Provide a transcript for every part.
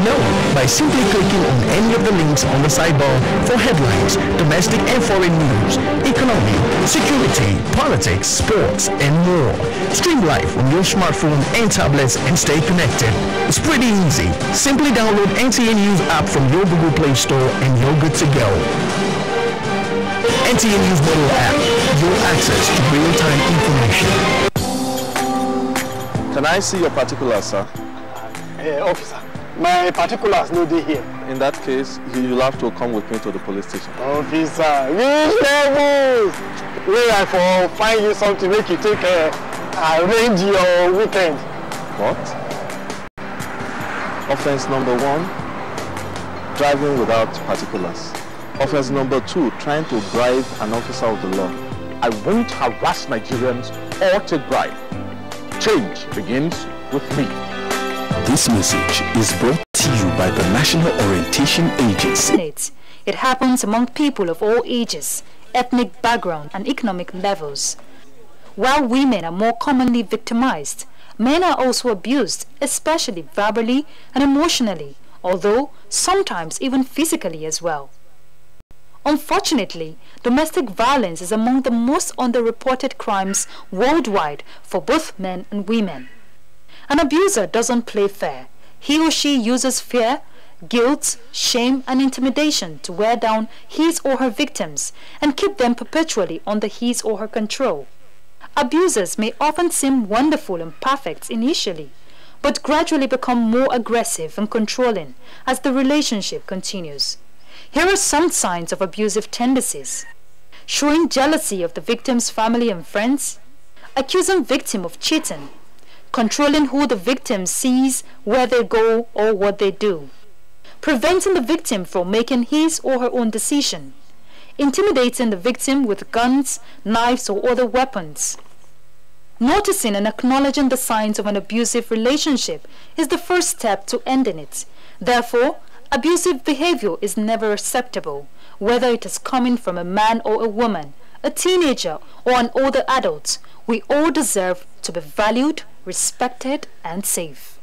know by simply clicking on any of the links on the sidebar for headlines, domestic and foreign news, economy, security, politics, sports, and more. Stream live on your smartphone and tablets and stay connected. It's pretty easy. Simply download NTA News app from your Google Play Store and you're good to go. NTA News mobile app, your access to real-time information. Can I see your particulars, sir? Officer, my particulars no dey here. In that case, you'll have to come with me to the police station. Officer, which levels? Where I for find you something make you take arrange your weekend. What? Offense number 1, driving without particulars. Offense number 2, trying to bribe an officer of the law. I won't harass Nigerians or take bribe. Change begins with me. This message is brought to you by the National Orientation Agency. It happens among people of all ages, ethnic background and economic levels. While women are more commonly victimized, men are also abused, especially verbally and emotionally, although sometimes even physically as well. Unfortunately, domestic violence is among the most underreported crimes worldwide for both men and women. An abuser doesn't play fair. He or she uses fear, guilt, shame, and intimidation to wear down his or her victims and keep them perpetually under his or her control. Abusers may often seem wonderful and perfect initially, but gradually become more aggressive and controlling as the relationship continues. Here are some signs of abusive tendencies: showing jealousy of the victim's family and friends, accusing victim of cheating, controlling who the victim sees, where they go, or what they do, preventing the victim from making his or her own decision, intimidating the victim with guns, knives, or other weapons. Noticing and acknowledging the signs of an abusive relationship is the first step to ending it. Therefore, abusive behavior is never acceptable, whether it is coming from a man or a woman, a teenager or an older adult. We all deserve to be valued, respected, and safe.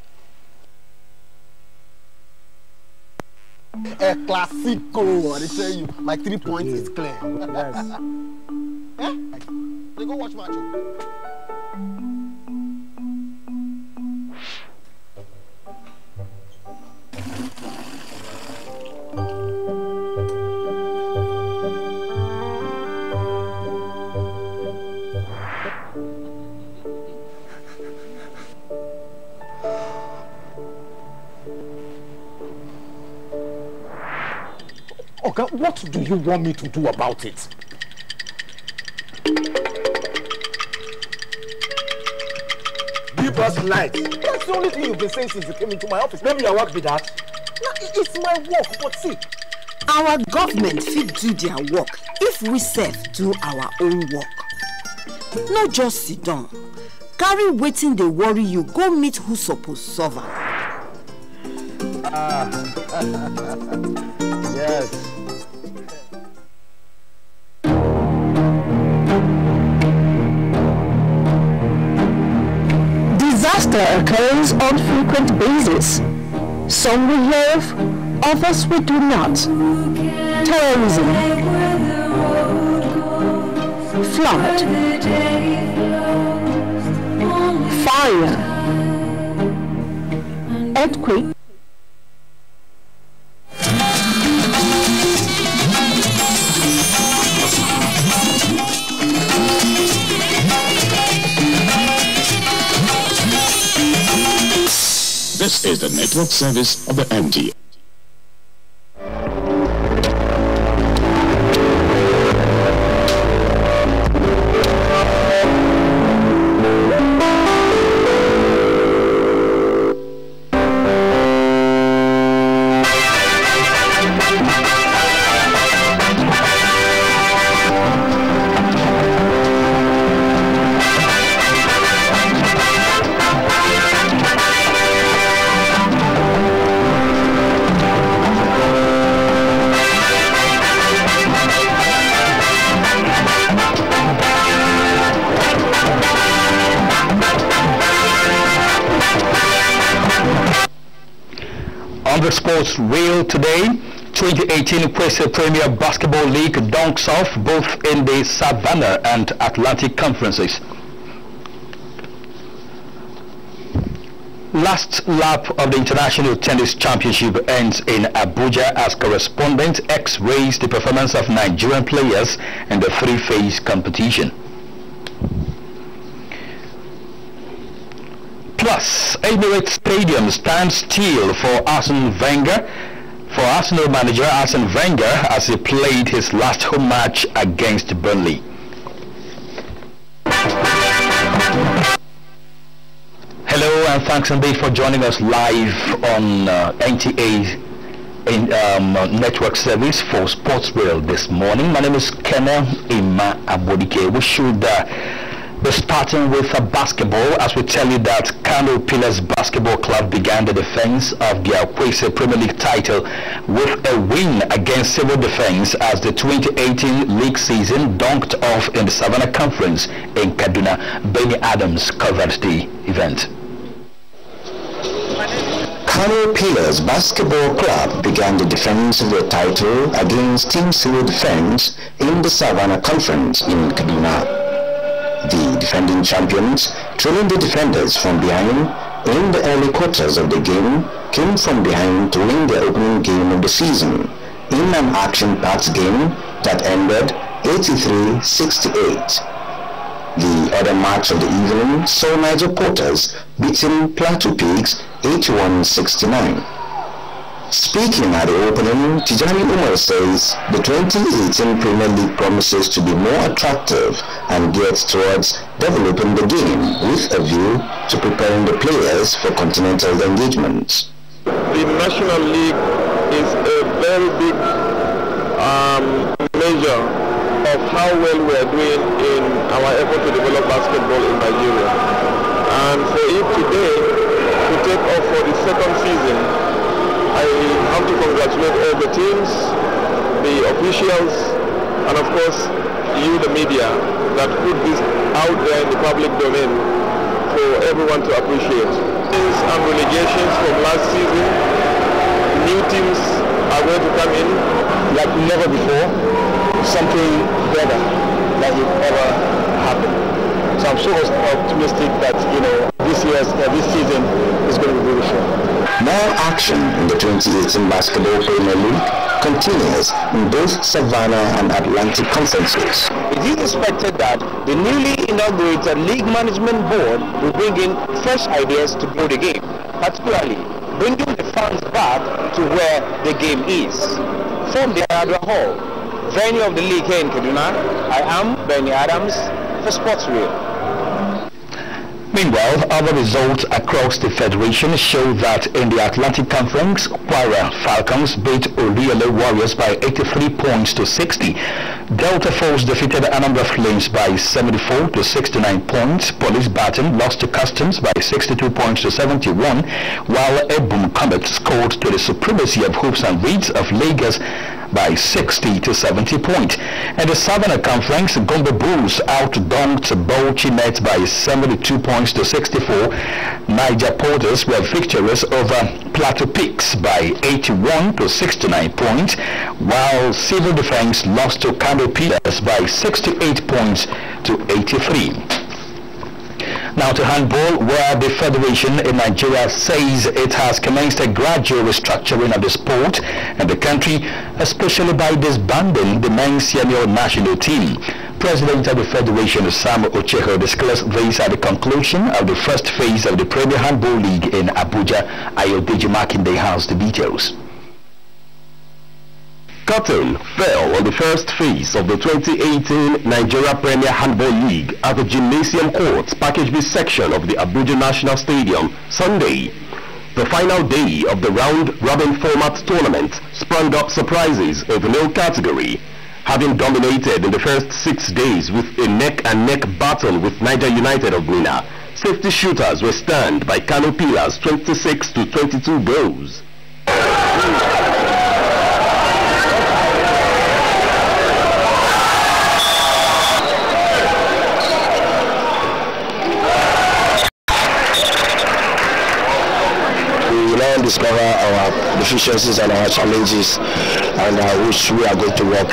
A classico, I tell you, my 3 points is clear. Yes. They go watch match. Okay, what do you want me to do about it? Give us light. That's the only thing you've been saying since you came into my office. Maybe your work be that. No, it's my work, but see. Our government fit do their work if we self do our own work. No just sit down. Carry wetin dey worry you, go meet who suppose solve am. Yes. Disaster occurs on frequent basis. Some we have, others we do not. Terrorism, flood, fire, earthquake, This is the network service of the NTA. On the sports reel today, 2018 Kwese Premier Basketball League dunks off both in the Savannah and Atlantic conferences. Last lap of the International Tennis Championship ends in Abuja as correspondent X-rays the performance of Nigerian players in the three-phase competition. Plus, Emirates Stadium stands still for Arsenal manager Arsene Wenger as he played his last home match against Burnley. Hello and thanks indeed for joining us live on NTA network service for Sports Rail this morning. My name is Kenna Ima Abodike. We should be starting with basketball as we tell you that Kano Pillars Basketball Club began the defense of their Kwese Premier League title with a win against Civil Defense as the 2018 league season dunked off in the Savannah Conference in Kaduna. Benny Adams covered the event. Kano Pillars Basketball Club began the defense of their title against Team Civil Defense in the Savannah Conference in Kaduna. The defending champions, trailing the defenders from behind in the early quarters of the game, came from behind to win their opening game of the season in an action-packed game that ended 83-68. The other match of the evening saw Niger Porters beating Plateau Pigs 81-69. Speaking at the opening, Tijani Umar says the 2018 Premier League promises to be more attractive and geared towards developing the game with a view to preparing the players for continental engagements. The National League is a very big measure of how well we are doing in our effort to develop basketball in Nigeria. And for it today to take off for the second season, I have to congratulate all the teams, the officials, and of course you, the media, that put this out there in the public domain for everyone to appreciate. And relegations from last season, new teams are going to come in like never before, something better than it ever happened. So I'm so optimistic that this season is going to be beautiful. More action in the 2018 Basketball Premier League continues in both Savannah and Atlantic conferences. It is expected that the newly inaugurated League Management Board will bring in fresh ideas to grow the game, particularly bringing the fans back to where the game is. From the Adra Hall, venue of the league here in Kaduna, I am Benny Adams for Sports Reel. Meanwhile, other results across the federation show that in the Atlantic Conference, Kwara Falcons beat Oriole Warriors by 83 points to 60. Delta Force defeated Anambra Flames by 74 to 69 points. Police Baton lost to Customs by 62 points to 71, while Ebum Comet scored to the supremacy of Hoops and Reeds of Lagos by 60 to 70 points. In the Savannah Conference, Gombe Bulls outdunked Bauchi Net by 72 points to 64. Niger Porters were victorious over Plateau Pigs by 81 to 69 points, while Civil Defense lost to Kano Pillars by 68 points to 83. Now to handball, where the Federation in Nigeria says it has commenced a gradual restructuring of the sport in the country, especially by disbanding the men's senior national team. President of the Federation, Sam Ocheho, discussed this at the conclusion of the first phase of the Premier Handball League in Abuja. Ayodeji Makinde has the details. Curtain fell on the first phase of the 2018 Nigeria Premier Handball League at the Gymnasium Courts Package B section of the Abuja National Stadium Sunday. The final day of the round-robin format tournament sprung up surprises in the male category, having dominated in the first 6 days with a neck-and-neck battle with Niger United of Mina. Safety shooters were stunned by Kano Pillars 26 to 22 goals. discover our deficiencies and our challenges, and which we are going to work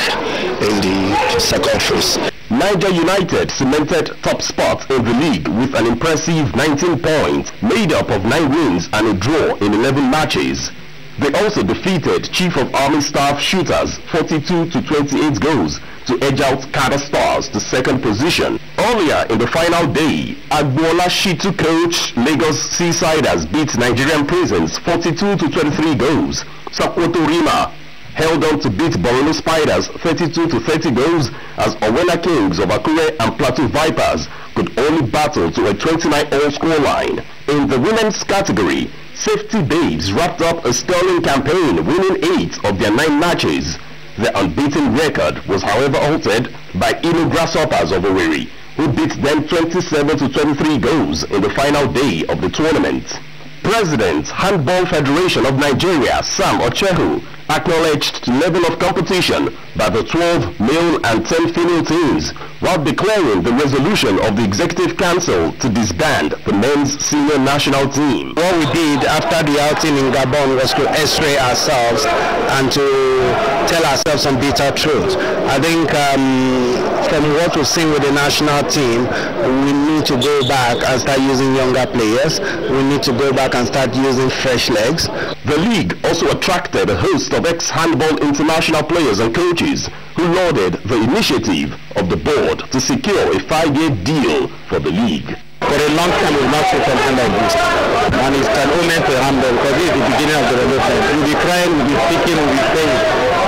in the second phase. Niger United cemented top spot in the league with an impressive 19 points, made up of 9 wins and a draw in 11 matches. They also defeated Chief of Army Staff Shooters 42-28 goals to edge out Kada Stars to second position. Earlier in the final day, Agbola Shitu coach Lagos Seasiders beat Nigerian Prisons 42-23 goals. Sokoto Rima held on to beat Borno Spiders 32-30 goals as Owena Kings of Akure and Plateau Vipers could only battle to a 29-all scoreline. In the women's category, Safety Babes wrapped up a sterling campaign, winning 8 of their 9 matches. The unbeaten record was however altered by Imo Grasshoppers of Owerri, who beat them 27-23 goals in the final day of the tournament. President, Handball Federation of Nigeria, Sam Ochehu, acknowledged the level of competition by the 12 male and 10 female teams, while declaring the resolution of the Executive Council to disband the men's senior national team. What we did after the outing in Gabon was to x-ray ourselves and to tell ourselves some bitter truth. I think from what we've seen with the national team, we need to go back and start using younger players. We need to go back and start using fresh legs. The league also attracted a host of ex-handball international players and coaches who lauded the initiative of the board to secure a 5-year deal for the league. For a long time, we've not taken hand like this, and it's an omen to handle because this is the beginning of the development. We'll be crying, we'll be speaking, we'll be playing.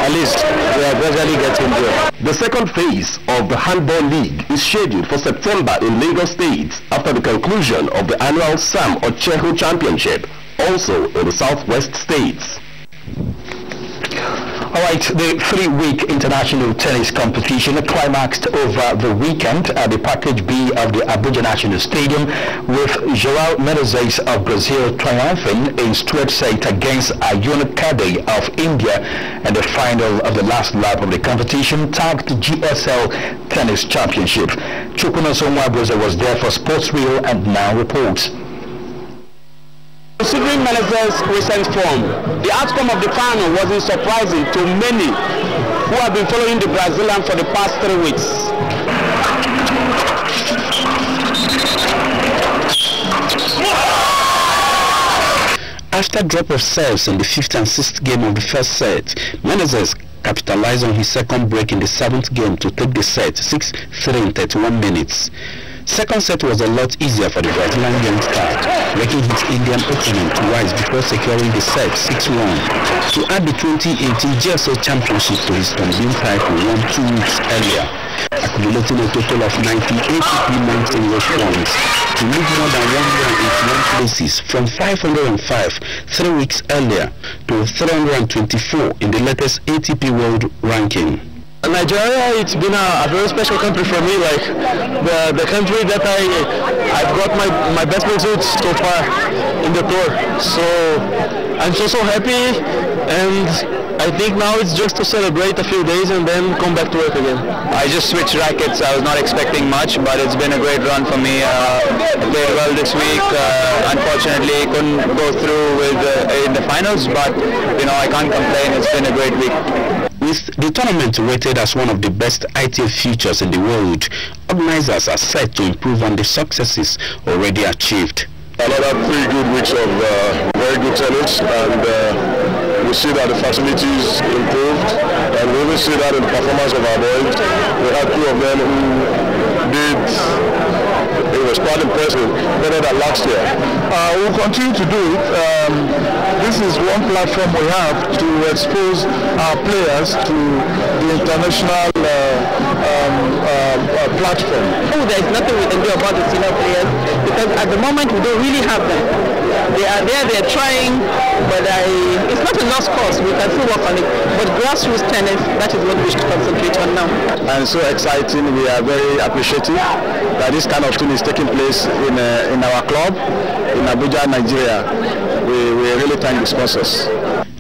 At least we are gradually getting there. The second phase of the Handball League is scheduled for September in Lagos State after the conclusion of the annual Sam Ochehu Championship, also in the southwest states. Alright, the 3-week international tennis competition climaxed over the weekend at the Package B of the Abuja National Stadium, with João Menezes of Brazil triumphing in straight set against Ayun Kade of India in the final of the last lap of the competition tagged GSL Tennis Championship. Chukwunaso Mwabroza was there for Sports Reel and now reports. Considering Menezes' recent form, the outcome of the final wasn't surprising to many who have been following the Brazilian for the past 3 weeks. After drop of serves in the 5th and 6th game of the first set, Menezes capitalized on his second break in the 7th game to take the set 6-3 in 31 minutes. Second set was a lot easier for the Brazilian young star, making his Indian opponent twice before securing the set 6-1 to add the 2018 GSL Championship to his Tanzanian title won 2 weeks earlier, accumulating a total of 98 ATP World points to move more than 181 places from 505 3 weeks earlier to 324 in the latest ATP World ranking. Nigeria, it's been a very special country for me, like the country that I've got my best results so far in the tour. So I'm so happy, and I think now it's just to celebrate a few days and then come back to work again. I just switched rackets. I was not expecting much, but it's been a great run for me. I played well this week. Unfortunately, couldn't go through with in the finals, but you know, I can't complain. It's been a great week. With the tournament rated as one of the best ITF futures in the world, organizers are set to improve on the successes already achieved. Another 3 good weeks of very good tennis, and we see that the facilities improved, and we even see that in the performance of our boys. We had 2 of them who did, it was quite impressive, better than last year. We'll continue to do it. This is one platform we have to expose our players to the international platform. There's nothing we can do about the senior players because at the moment we don't really have them. They are there, they're trying, but it's not a lost cause. We can still work on it. But grassroots tennis, that is what we should concentrate on now. And so exciting. We are very appreciative that this kind of thing is taking place in our club in Abuja, Nigeria. We really thank the sponsors.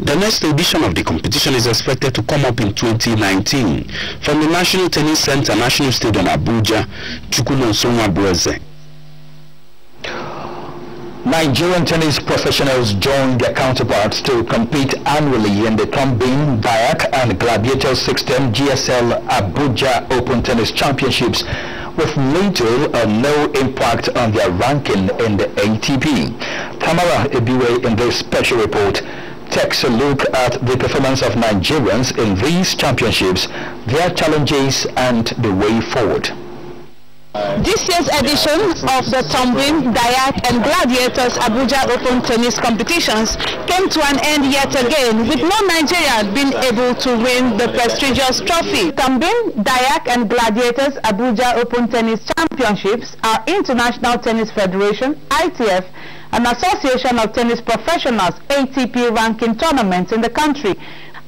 The next edition of the competition is expected to come up in 2019. From the National Tennis Center, National Stadium, Abuja, Chukwunaso Mwabroza. Nigerian tennis professionals join their counterparts to compete annually in the Tombin, Dayak and Gladiator System GSL Abuja Open Tennis Championships with little or no impact on their ranking in the ATP. Tamara Ebiwe in this special report takes a look at the performance of Nigerians in these championships, their challenges and the way forward. This year's edition of the Tombin, Dayak and Gladiators Abuja Open Tennis competitions came to an end yet again, with no Nigerian being able to win the prestigious trophy. Tombin, Dayak and Gladiators Abuja Open Tennis Championships are International Tennis Federation, ITF, an association of tennis professionals ATP ranking tournaments in the country,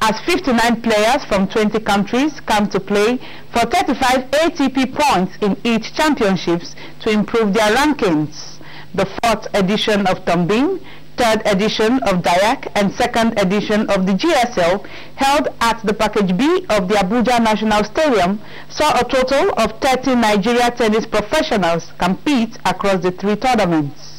as 59 players from 20 countries come to play for 35 ATP points in each championships to improve their rankings. The 4th edition of Tombin, 3rd edition of Dayak and 2nd edition of the GSL, held at the Package B of the Abuja National Stadium, saw a total of 30 Nigeria tennis professionals compete across the 3 tournaments.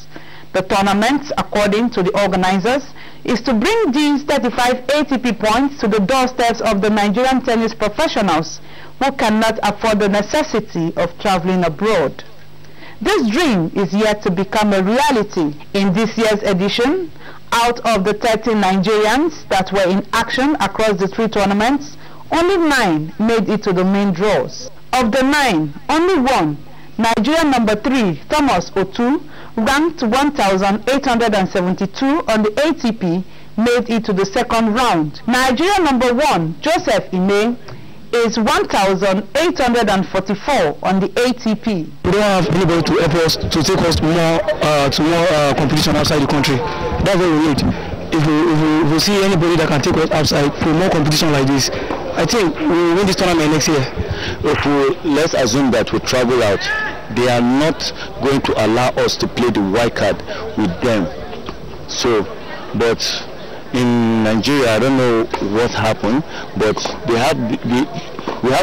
The tournament, according to the organizers, is to bring these 35 ATP points to the doorsteps of the Nigerian tennis professionals who cannot afford the necessity of traveling abroad. This dream is yet to become a reality. In this year's edition, out of the 30 Nigerians that were in action across the 3 tournaments, only 9 made it to the main draws. Of the 9, only 1, Nigerian number 3, Thomas Otu, ranked 1,872 on the ATP, made it to the 2nd round. Nigeria number 1, Joseph Ime, is 1,844 on the ATP. We don't have anybody to help us to take us more competition outside the country. That's what we need. If we see anybody that can take us outside for more competition like this, I think we will win this tournament next year. Let's assume that we travel out. They are not going to allow us to play the white card with them. So, but in Nigeria, I don't know what happened, but we have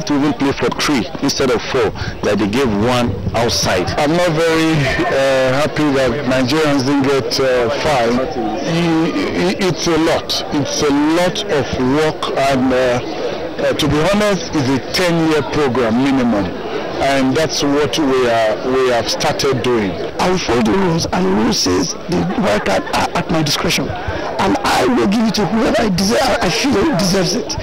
to even play for 3 instead of 4 that they gave 1 outside. I'm not very happy that Nigerians didn't get far. It's a lot. It's a lot of work, and to be honest, it's a 10-year program minimum. And that's what we have started doing. I will follow the rules, and the rule says the white card are at my discretion, and I will give it to whoever I feel deserves it.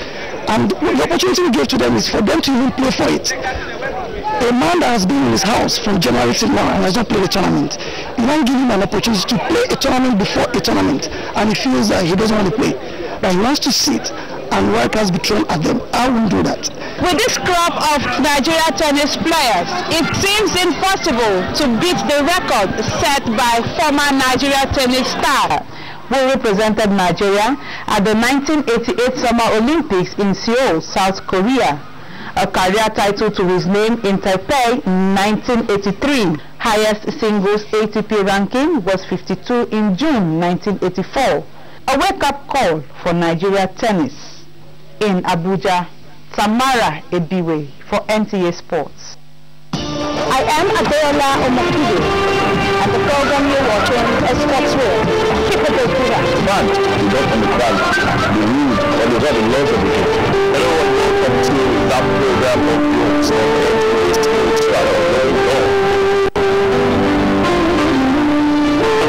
And the opportunity we give to them is for them to even play for it. A man that has been in his house from January till now and has not played a tournament, you now give him an opportunity to play a tournament before a tournament, and he feels that he doesn't want to play, but he wants to sit and white cards be thrown at them. I won't do that. With this crop of Nigeria tennis players, it seems impossible to beat the record set by former Nigeria tennis star who represented Nigeria at the 1988 Summer Olympics in Seoul, South Korea. A career title to his name in Taipei in 1983. Highest singles ATP ranking was 52 in June 1984. A wake-up call for Nigeria tennis. In Abuja, Tamara Ebiwe for NTA Sports. I am Adeola Omokudu, and the program you're watching is Sports World. Keep it good. Man, you don't understand the rules and the laws of the game. Hello and welcome to that program of yours.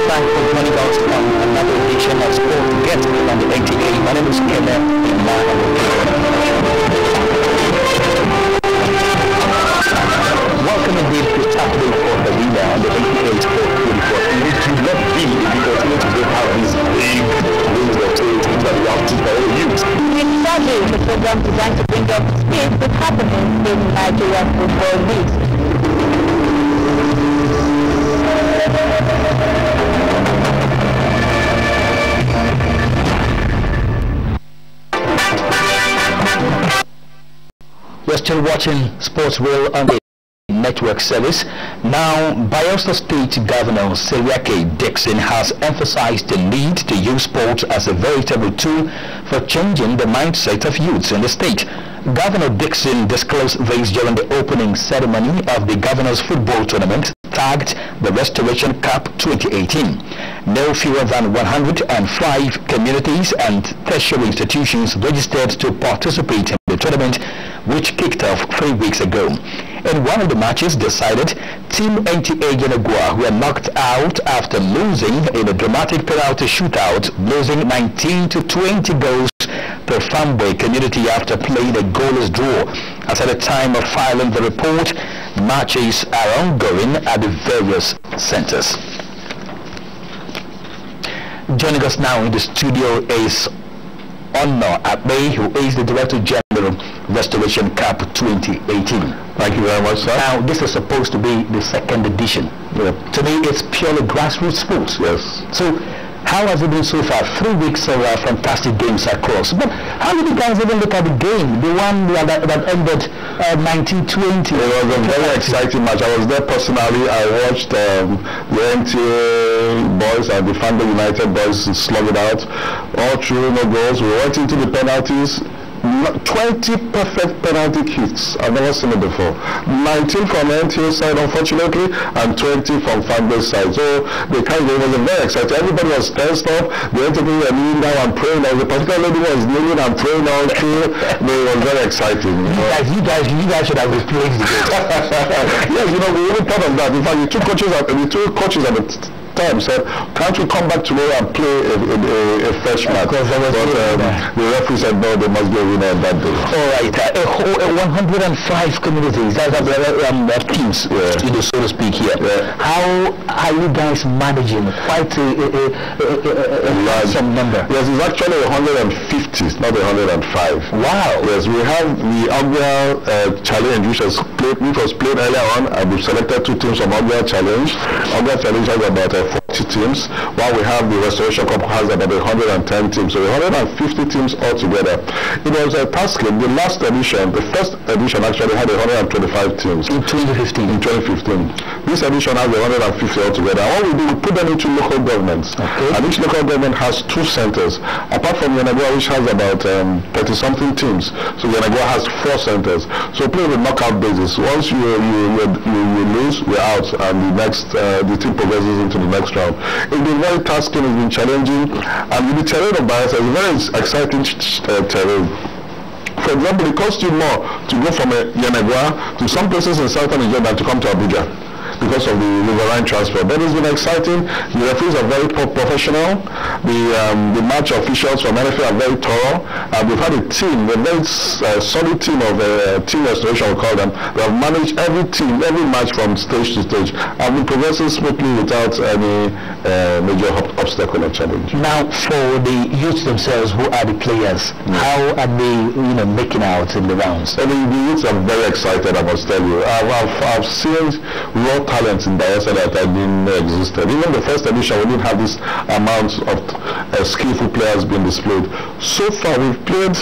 Thanks for joining us on another edition of Sport Get on the NTA. My name is Kenneth. Welcome indeed to Saturday for the winner on the NTA Sport 24. It should not be because we don't have these big wings of sales which are reactive for all youth. It's Sunday, the program designed to bring up speed with happening in Nigerian football leagues. We're still watching Sports World on the network service. Now, Bayelsa State Governor Seriake Dixon has emphasized the need to use sport as a veritable tool for changing the mindset of youths in the state. Governor Dixon disclosed this during the opening ceremony of the Governor's Football Tournament tagged the Restoration Cup 2018. No fewer than 105 communities and tertiary institutions registered to participate in the tournament, which kicked off 3 weeks ago. In one of the matches decided, Team NTA2Lagos were knocked out after losing in a dramatic penalty shootout, losing 19-20 goals to Fanboy community after playing a goalless draw. As at the time of filing the report, matches are ongoing at the various centers. Joining us now in the studio is Honor Abe, who is the Director General, Restoration Cup 2018. Thank you very much, sir. Now, this is supposed to be the second edition. Yeah. To me, it's purely grassroots sports. Yes. So, how has it been so far? 3 weeks of fantastic games across. But how did you guys even look at the game? The one that ended 19-20. It was a very exciting match. I was there personally. I watched the NTA boys and the Fanboy United boys slug it out. All through, no goals. We went into the penalties. 20 perfect penalty kicks. I've never seen it before. 19 from the NTA side, unfortunately, and 20 from Fanboy side. So the kind of game was very exciting. Everybody was tensed up. The entertainers were kneeling down and praying. There was a particular lady who was kneeling and praying all through. It was very exciting. You guys should have replaced the game. Yes, we even thought of that. In fact, the two coaches at the time said, can't we come back tomorrow and play a fresh match? But the referee said no, there must be a winner on that day. All right, 105 communities, that's teams, so to speak here. Yeah. How are you guys managing quite a large number? Yes, it's actually 150, not 105. Wow. Yes, we have the Ogwa Challenge, which was played earlier on, and we've selected 2 teams from Ogwa Challenge. Ogwa Challenge has about 40 teams, while we have the Restoration Cup has about 110 teams, so 150 teams altogether. It was a task game. The last edition, the first edition actually had 125 teams. In 2015. In 2015. This edition has 150 altogether. And what we do, we put them into local governments. Okay. And each local government has 2 centers. Apart from Yenagoa, which has about 30-something teams. So Yenagoa has 4 centers. So play with knockout basis. Once you lose, we're out, and the team progresses into the next round. It's been very tasking, it's been challenging, and with the terrain of Bayelsa, it's a very exciting terrain. For example, it costs you more to go from Yenagoa to some places in southern Nigeria than to come to Abuja, because of the riverine transport. But it's been exciting. The referees are very professional. The match officials from NFL are very thorough. We've had a team, a very solid team of team restoration, we call them. They have managed every match from stage to stage. And been progressing smoothly without any major obstacle or challenge. Now, for the youths themselves, who are the players? How are they, making out in the rounds? I mean, the youths are very excited, I must tell you. I've seen raw talents in Bayelsa that I didn't know existed. Even the first edition, we didn't have this amount of skillful players being displayed. So far, we've played,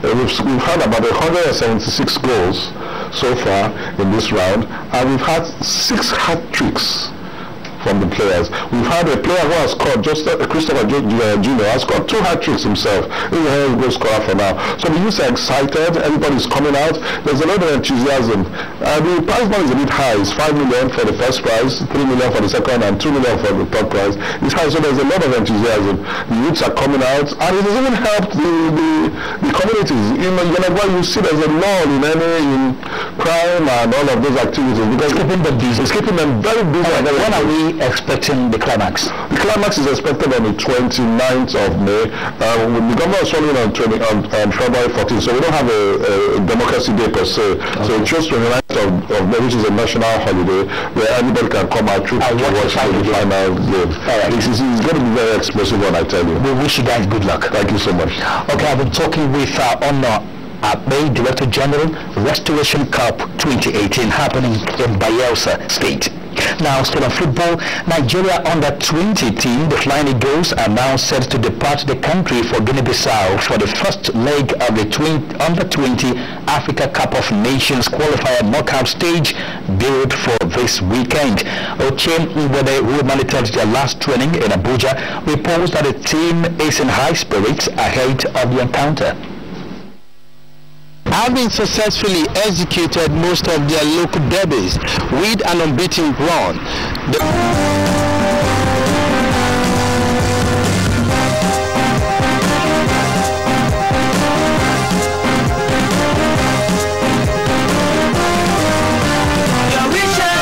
we've had about 176 goals so far in this round, and we've had 6 hat-tricks from the players. We've had a player who has scored, Christopher Jr. has scored 2 hat-tricks himself. He's a goal scorer for now. So the youths are excited, everybody's coming out, there's a lot of enthusiasm. The prize money is a bit high. It's 5 million for the first prize, 3 million for the second, and 2 million for the third prize. It's high, so there's a lot of enthusiasm. The youths are coming out, and it has even helped the communities. In Yenagoa, you see there's a lull in crime and all of those activities, because it's keeping them busy. It's keeping them very busy. When are we expecting the climax? The climax is expected on the 29th of May. The government is following on February 14th, so we don't have a democracy day per se. Okay. So it's just 29th of May, which is a national holiday, where everybody can come out to watch the final game. It's going to be very explosive one, I tell you. We wish you guys good luck. Thank you so much. Okay, I've been talking with Honor Abe, Director General, Restoration Cup 2018, happening in Bayelsa State. Now, still on football, Nigeria under-20 team, the Flying Eagles, are now set to depart the country for Guinea-Bissau for the first leg of the under-20 Africa Cup of Nations qualifier knockout stage billed for this weekend. Ochim Nwede, who monitored their last training in Abuja, reports that the team is in high spirits ahead of the encounter. having successfully executed most of their local derbies with an unbeaten run.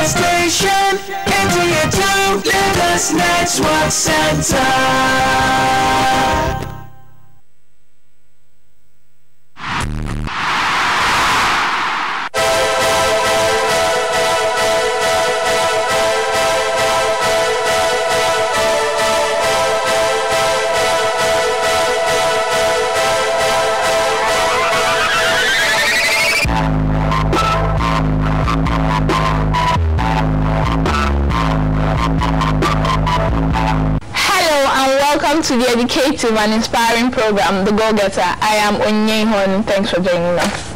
Station, NTA2Lagos Network Center. To the educative and inspiring program, The Go-Getter. I am Onyehon. Thanks for joining us.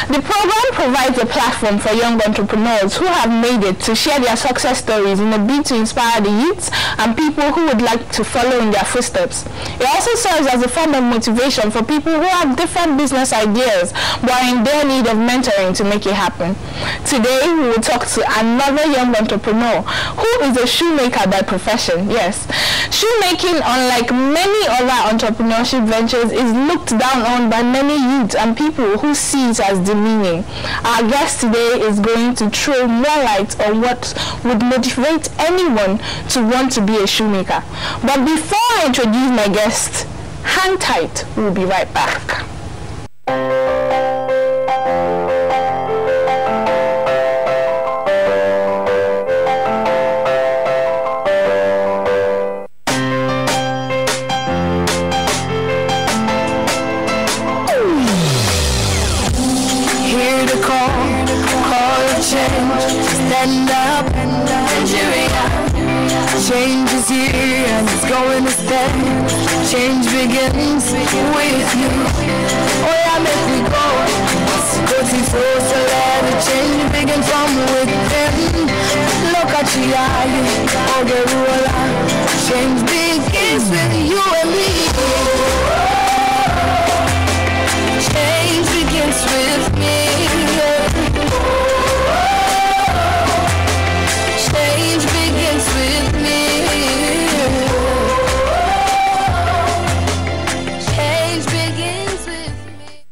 The program provides a platform for young entrepreneurs who have made it to share their success stories in a bid to inspire the youths and people who would like to follow in their footsteps. It also serves as a form of motivation for people who have different business ideas but are in their need of mentoring to make it happen. Today, we will talk to another young entrepreneur who is a shoemaker by profession. Yes, shoemaking, unlike many other entrepreneurship ventures, is looked down on by many youths and people who see it as demeaning. Our guest today is going to throw more light on what would motivate anyone to want to be a shoemaker. But before I introduce my guest, hang tight, we'll be right back. Stand up, Nigeria. Change is here and it's going to stay. Change begins with you. Oh yeah, make me go. Go to force to let the change begin from within. Look at you, oh the ruler. Change begins with you and me. Change begins with me. Change begins with me. Change begins with me.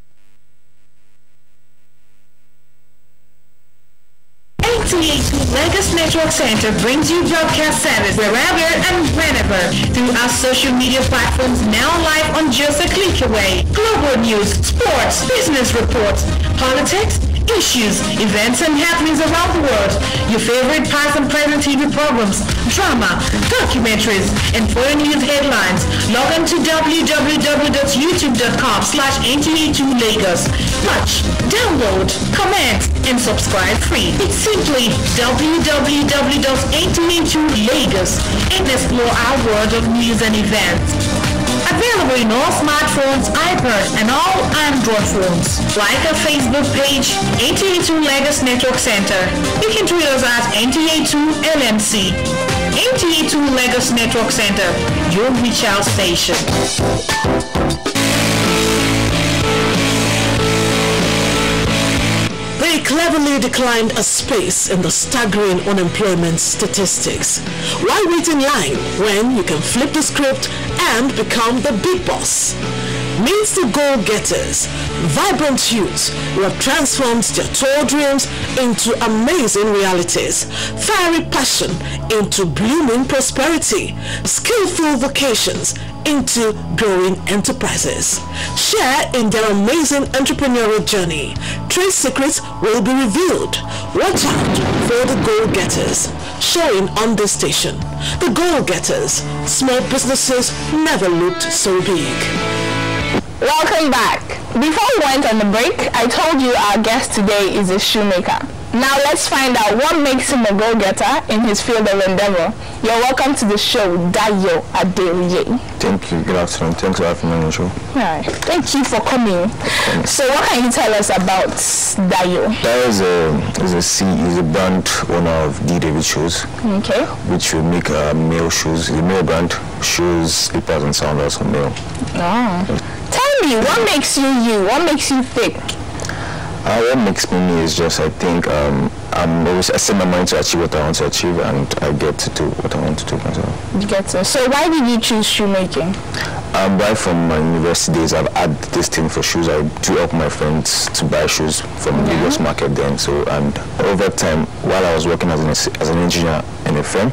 NTA2Lagos Network Center brings you broadcast service wherever and whenever through our social media platforms, now live on just a click away. Global news, sports, business reports, politics, issues, events and happenings around the world, your favorite past and present TV programs, drama, documentaries, and foreign news headlines. Log on to www.youtube.com/NTA2Lagos. Watch, download, comment, and subscribe free. It's simply www.NTA2Lagos and explore our world of news and events. Available in all smartphones, iPads, and all Android phones. Like our Facebook page, NTA2Lagos Network Center. You can tweet us at NTA2LMC. NTA2Lagos Network Center, your reach out station. They cleverly declined a space in the staggering unemployment statistics. Why wait in line when you can flip the script and become the big boss? Meet the go-getters, vibrant youths who have transformed their tall dreams into amazing realities, fiery passion into blooming prosperity, skillful vocations into growing enterprises. Share in their amazing entrepreneurial journey. Trade secrets will be revealed. Watch out for the go-getters. Showing on this station. The go-getters. Small businesses never looked so big. Welcome back. Before we went on the break, I told you our guest today is a shoemaker. Now let's find out what makes him a go-getter in his field of endeavor. You're welcome to the show, Dayo Adeoye. Thank you. Good afternoon. Thanks for having me on the show. Right. Thank you for coming. So what can you tell us about Dayo? Dayo is a brand owner of D. David shoes. Okay. Which will make male shoes. The male brand, shoes, slippers, and sandals for male. Oh. Tell me, what makes you you? What makes you think? What makes me is just, I think, I set my mind to achieve what I want to achieve, and I get to do what I want to do myself. You get to. So why did you choose shoemaking? Right from my university days, I've had this thing for shoes. I do help my friends to buy shoes from the Lagos market then. So, and over time, while I was working as an engineer in a firm,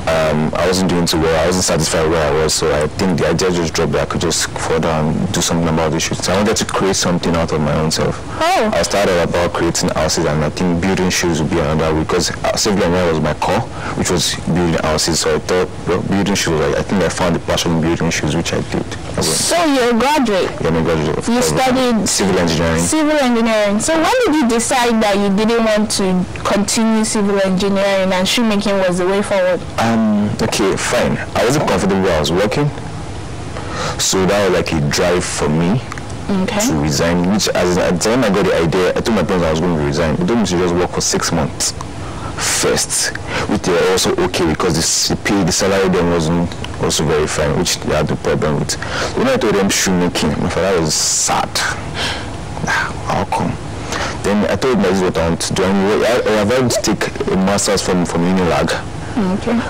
I wasn't doing too well. I wasn't satisfied where I was, so I think the idea just dropped that I could just further and do something about the shoes. So I wanted to create something out of my own self. I started about creating houses, and I think building shoes would be another way, because civil engineering was my core, which was building houses. So I thought, well, building shoes, I think I found the passion in building shoes, which I did. So you're a graduate? Yeah, I'm a graduate. You studied civil engineering. Civil engineering. So when did you decide that you didn't want to continue civil engineering and shoemaking was the way forward? Okay, fine. I wasn't comfortable where I was working, so that was like a drive for me to resign. Which, at the time I got the idea, I told my parents I was going to resign. They told me to just work for 6 months first, which they were also okay, because the pay, the salary then wasn't also very fine, which they had the problem with. When I told them shoemaking, my father was sad. How come? Then I told him this is what I want to do. I have to take a master's from NTA2Lagos.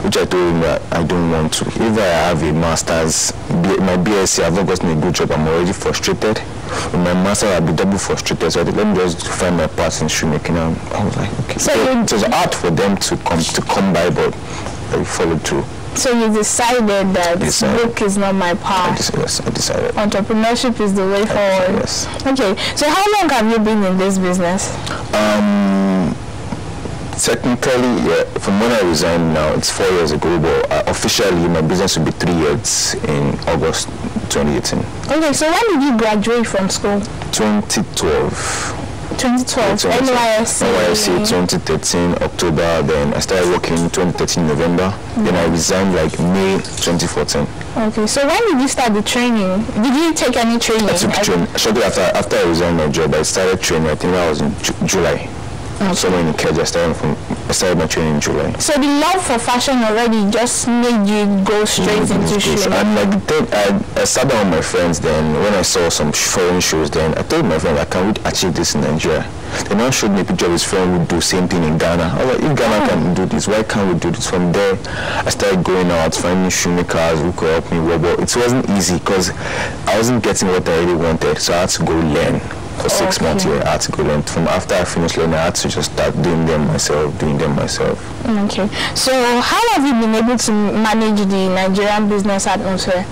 Which I told him that I don't want to. If I have a master's, my BSc, I've not gotten a good job, I'm already frustrated. With my master, I'll be double frustrated. So I said, let me just find my path in shoemaking. And I was like, okay. So it was hard for them to come by, but I followed through. So you decided that book is not my path. Yes, I decided. Entrepreneurship is the way forward. Yes. Okay, so how long have you been in this business? Technically, yeah, from when I resigned now, it's 4 years ago, but officially my business will be 3 years in August 2018. Okay, so when did you graduate from school? 2012. 2012, NYSC 2013 October, then I started working 2013 November, then I resigned like May 2014. Okay, so when did you start the training? Did you take any training? I took training. Shortly after I resigned my job, I started training. I think that was in July. Somewhere in the Kedge, I started my training in July. So the love for fashion already just made you go straight into shoes. And like I sat down with my friends then, when I saw some foreign shoes then, I told my friends, can we achieve this in Nigeria? They now showed me a picture of his friend who do the same thing in Ghana. I was like, if Ghana can do this, why can't we do this? From there, I started going out, finding shoemakers who could help me. But it wasn't easy because I wasn't getting what I really wanted, so I had to go learn. For 6 months here, I had to go learn. From after I finished learning, I had to just start doing them myself. Okay. So how have you been able to manage the Nigerian business atmosphere?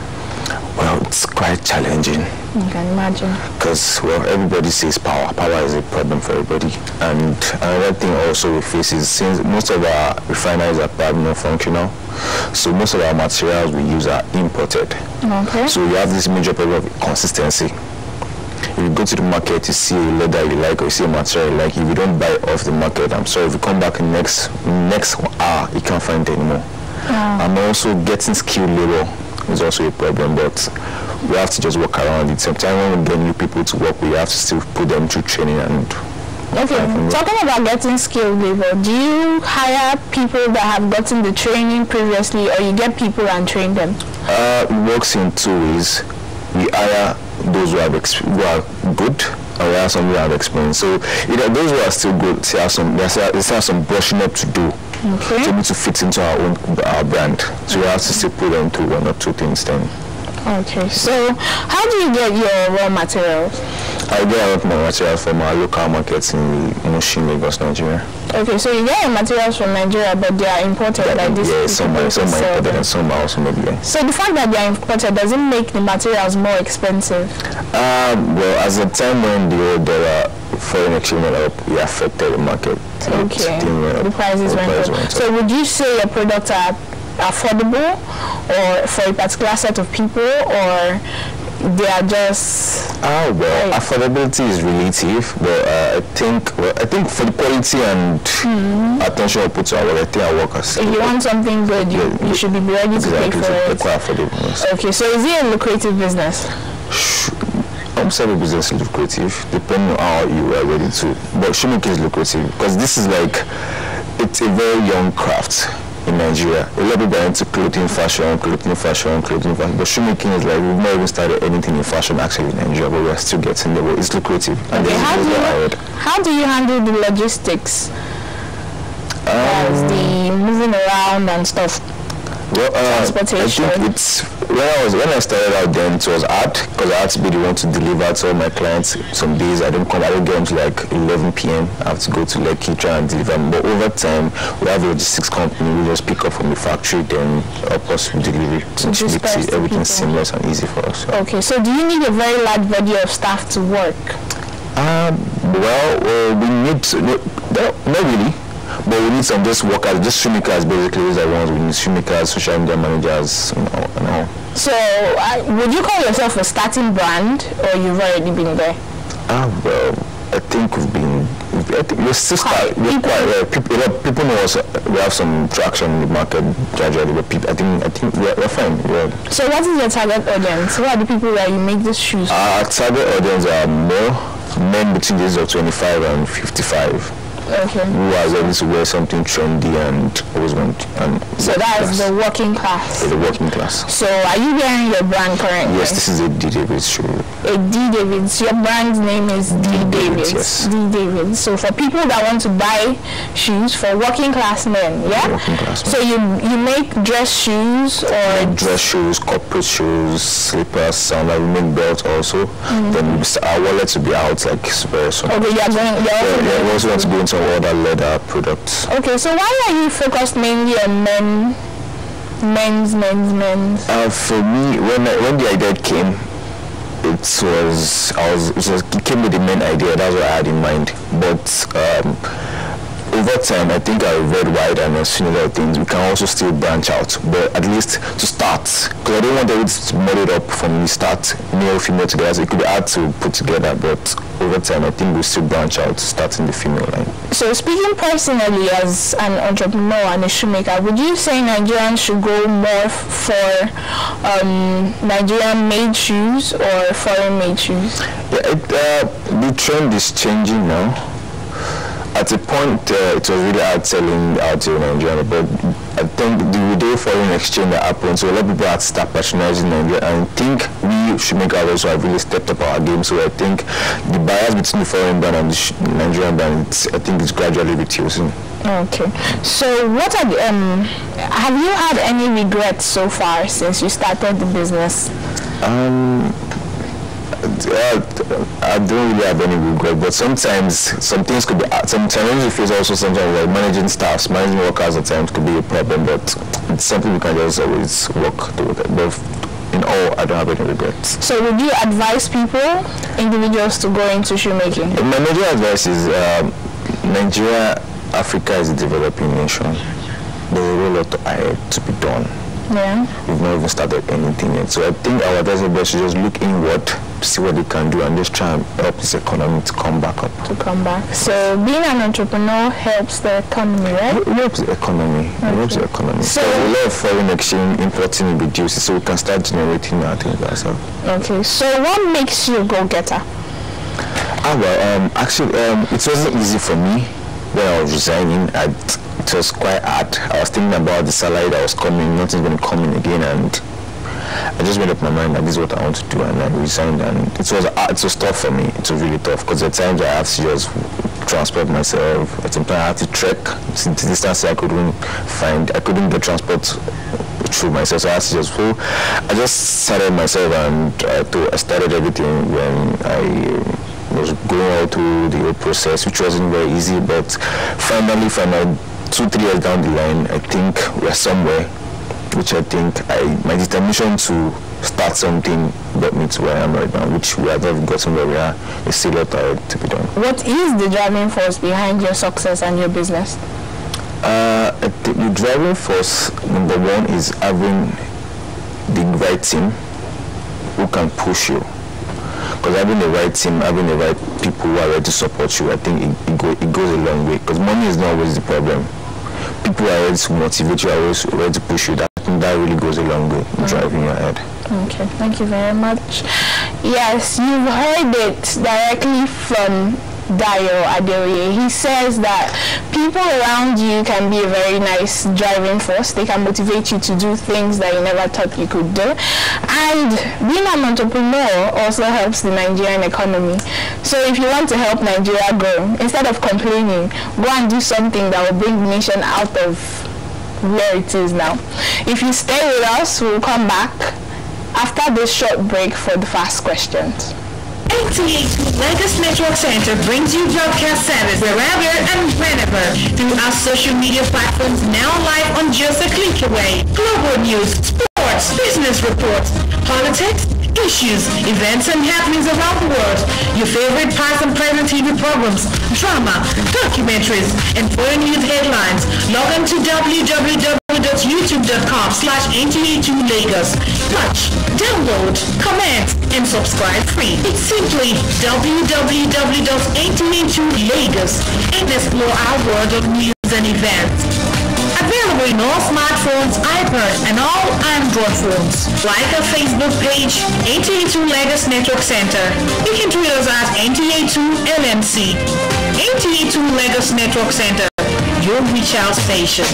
Well, it's quite challenging. I can imagine. Because, well, everybody says power. Power is a problem for everybody. And another thing also we face is, since most of our refineries are probably not functional, so most of our materials we use are imported. Okay. So you have this major problem of consistency. If you go to the market, you see a leather you like, or you see a material you like, if you don't buy it off the market, I'm sorry, if you come back in next hour, you can't find it anymore. And also getting skilled labor is also a problem, but we have to just work around it. Sometimes when we get new people to work, we have to still put them through training and... Okay, talking about getting skilled labor, do you hire people that have gotten the training previously, or you get people and train them? It works in 2 ways. We hire those who are good, and we have some who have experience. So either those who are still good, they have some brushing up to do to be to fit into our brand. So we have to still put them through 1 or 2 things then. Okay, so how do you get your raw materials? I get a lot of my materials from our local markets in Lagos, Nigeria. Okay, so you get your materials from Nigeria, but they are imported like this? Yeah, some are imported and some are also made here. So the fact that they are imported, does it make the materials more expensive? Well, as a time when the foreign exchange went up, it affected the market. Okay, the prices went up. So would you say your products are affordable or for a particular set of people, or they are just... well, affordability is relative, but I think for the quality and attention I put to our work, I think our workers... If you want something good, you should be ready to pay for it. Quite affordable, yes. Okay, so is it a lucrative business? Every business is lucrative, depending on how you are ready to. But shoemaking is lucrative because this is like, it's a very young craft. in Nigeria. A lot of people are into clothing fashion, but shoemaking is like, we've not even started anything in fashion actually in Nigeria, but we're still getting there. But it's lucrative. And how do you handle the logistics? As the moving around and stuff? Well, transportation. I think it's when I started out then it was hard because I had to be the one to deliver to all my clients. Some days I don't get until like 11 p.m. I have to go to Lekki, try and deliver. But over time we have a logistics company. We just pick up from the factory, then help us with delivery. Since everything's seamless and easy for us. So. Okay, so do you need a very large body of staff to work? We need to, not really. But we need some just workers, just shoemakers basically. Those are ones we need: shoemakers, social media managers, and all. So, would you call yourself a starting brand, or you've already been there? Well, I think we're still starting. People know us. We have some traction in the market gradually, but I think we're fine. So, what is your target audience? Who are the people that you make these shoes for? Our target audience are more men between the ages of 25 and 55. Okay. Who has able to wear something trendy and always want. So that is the working class. The working class. So are you wearing your brand currently? Yes, this is a D. Davids shoe. A D. Davids. Your brand's name is D. Davids. Yes. D. Davids. So for people that want to buy shoes for working class men, yeah? Working class men. So you make dress shoes or? Dress shoes, corporate shoes, slippers, sandals. We make belts also. Then our wallets will be out like very soon. Okay, we also want to go into other leather products. Okay, so why are you focused mainly on men's? For me, when the idea came, it came with the main idea. That's what I had in mind. But over time, I think I read wide and I've seen a lot of things. We can also still branch out, but at least to start, because I don't want it to model it up from the start, male, female together. So it could be hard to put together, but over time, I think we still branch out, starting the female line. So speaking personally as an entrepreneur and a shoemaker, would you say Nigerians should go more for Nigerian-made shoes or foreign-made shoes? Yeah, the trend is changing now. At a point, it was really hard selling out to Nigeria, but I think the day foreign exchange that happened, so a lot of people had to start patronizing Nigeria, and I think we shoemakers also have really stepped up our game. So I think the bias between the foreign brand and the Nigerian brand, I think it's gradually reducing. Okay. So what are have you had any regrets so far since you started the business? I don't really have any regret, but sometimes some things could be, some challenges you face also sometimes, like managing staffs, managing workers at times could be a problem, but it's something we can just always work through. But in all, I don't have any regrets. So would you advise people, individuals, to go into shoemaking? My major advice is Nigeria, Africa is a developing nation. There's a lot to be done. Yeah. We've not even started anything yet. So I think our advice is should just look inward to see what they can do and just try and help this economy to come back up. So being an entrepreneur helps the economy, right? It helps the economy. Okay. It helps the economy. So there's a lot of foreign exchange, importing and reducing, so we can start generating our things ourselves. Okay. So what makes you a go-getter? Actually, it wasn't easy for me when I was resigning. It was quite hard. I was thinking about the salary that was coming, nothing's going to come in again, and I just made up my mind that this is what I want to do, and I resigned. And it was tough for me. It was really tough because at times I had to just transport myself. At some time I had to trek to distance I couldn't get transport through myself. So I just started myself, and I started everything when I was going out through the whole process, which wasn't very easy, but finally 2-3 years down the line, I think we're somewhere, which I think my determination to start something brought me to where I am right now, which we have never gotten where we are. It's still a lot to be done. What is the driving force behind your success and your business? I think the driving force, number one, is having the right team who can push you. Because having the right team, having the right people who are ready to support you, I think it goes a long way. Because money is not always the problem. People are ready to motivate you, are always ready to push you. That really goes a long way in driving your head. Okay, thank you very much. Yes, you've heard it directly from Dayo Adeoye. He says that people around you can be a very nice driving force. They can motivate you to do things that you never thought you could do. And being an entrepreneur also helps the Nigerian economy. So if you want to help Nigeria grow, instead of complaining, go and do something that will bring the nation out of where it is now. If you stay with us, we'll come back after this short break for the fast questions. NTA2Lagos Network Center brings you broadcast service wherever and whenever through our social media platforms, now live on just a click away. Global news, sports, business reports, politics, issues, events and happenings around the world, your favorite past and present TV programs, drama, documentaries, and foreign news headlines. Log on to www.youtube.com/NTA2Lagos. Watch, download, comment, and subscribe free. It's simply www.NTA2Lagos and explore our world of news and events. Available in all smartphones, iPad, and all Android phones. Like our Facebook page, NTA2Lagos Network Center. You can tweet us at NTA2LMC. NTA2Lagos Network Center, your reach out station.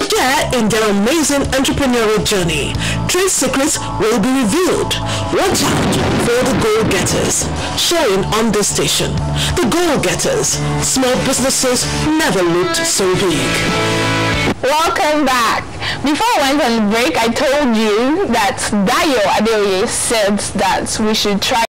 Share in their amazing entrepreneurial journey. Trade secrets will be revealed. Watch out for the goal-getters. Showing on this station. The goal-getters. Small businesses never looked so big. Welcome back. Before I went on the break, I told you that Dayo Adeoye said that we should try